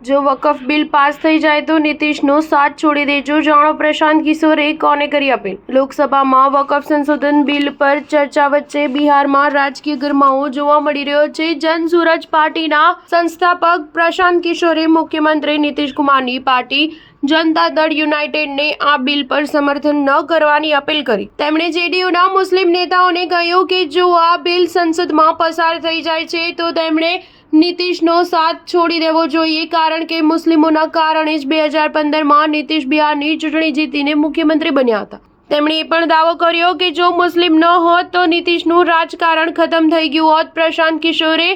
જો વકફ bill pass થઈ જાય તો નીતિશનો સાથ છોડી દેજો, જાણો પ્રશાંત કિશોરે કોને કરી અપીલ। લોકસભામાં વકફ સંશોધન બિલ પર ચર્ચા વચ્ચે બિહારમાં રાજકીય ગરમાવો જોવા મળી રહ્યો છે। જનસુરજ પાર્ટીના સંસ્થાપક પ્રશાંત કિશોરે મુખ્યમંત્રી નીતિશ કુમારની પાર્ટી જનતા દળ યુનાઇટેડને આ બિલ પર સમર્થન ન કરવાની અપીલ કરી। તેમણે જેડીયુના મુસ્લિમ નેતાઓને કહ્યું કે જો આ બિલ સંસદમાં પસાર થઈ જાય છે તો તેમણે નીતિશનો સાથ છોડી દેવો જોઈએ, કારણ કે મુસ્લિમોના કારણે જ 2015માં નીતિશ બિહારની ચૂંટણી જીતીને મુખ્યમંત્રી બન્યા હતા। તેમણે એ પણ દાવો કર્યો કે જો મુસ્લિમ ન હોત તો નીતિશનું રાજકારણ ખતમ થઈ ગયું હોત। પ્રશાંત કિશોરે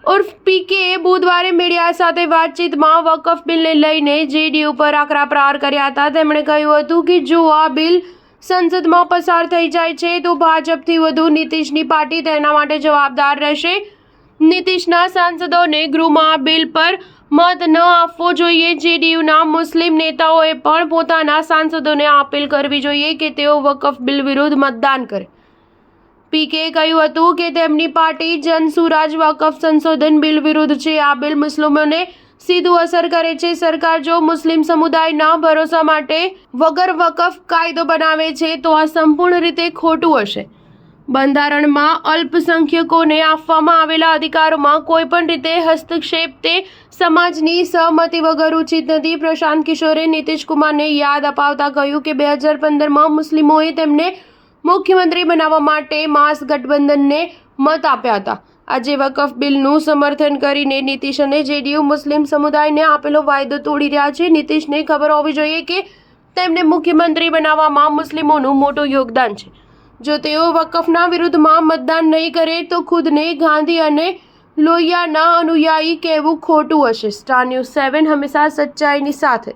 ઉર્ફ પીકેએ બુધવારે મીડિયા સાથે વાતચીતમાં વકફ બિલને લઈને જેડીયુ પર આકરા પ્રહાર કર્યા હતા। તેમણે કહ્યું હતું કે જો આ બિલ સંસદમાં પસાર થઈ જાય છે તો ભાજપથી વધુ નીતિશની પાર્ટી તેના માટે જવાબદાર રહેશે। નીતિશના સાંસદોને ગૃહમાં આ બિલ પર મત ન આપવો જોઈએ। જેડીયુના મુસ્લિમ નેતાઓએ પણ પોતાના સાંસદોને અપીલ કરવી જોઈએ કે તેઓ વકફ બિલ વિરુદ્ધ મતદાન કરે। પીકેએ કહ્યું હતું કે તેમની પાર્ટી જનસુરાજ વકફ સંશોધન બિલ વિરુદ્ધ છે। આ બિલ મુસ્લિમોને સીધું અસર કરે છે। સરકાર જો મુસ્લિમ સમુદાયના ભરોસા માટે વગર વકફ કાયદો બનાવે છે તો આ સંપૂર્ણ રીતે ખોટું હશે। બંધારણમાં અલ્પસંખ્યકોને આપવામાં આવેલા અધિકારોમાં કોઈપણ રીતે હસ્તક્ષેપ તે સમાજની સહમતિ વગર ઉચિત નથી। પ્રશાંત કિશોરે નીતિશ કુમારને યાદ અપાવતા કહ્યું કે 2015માં મુસ્લિમોએ તેમને મુખ્યમંત્રી બનાવવા માટે મહાગઠબંધનને મત આપ્યા હતા। આજે વકફ બિલનું સમર્થન કરીને નીતિશ અને જેડીયુ મુસ્લિમ સમુદાયને આપેલો વાયદો તોડી રહ્યા છે। નીતિશને ખબર હોવી જોઈએ કે તેમને મુખ્યમંત્રી બનાવવામાં મુસ્લિમોનું મોટું યોગદાન છે। જો તેઓ વકફના વિરુદ્ધમાં મતદાન નહીં કરે તો ખુદને ગાંધી અને લોહિયાના અનુયાયી કહેવું ખોટું હશે। સ્ટાર ન્યૂઝ 7 હંમેશા સચ્ચાઈની સાથે।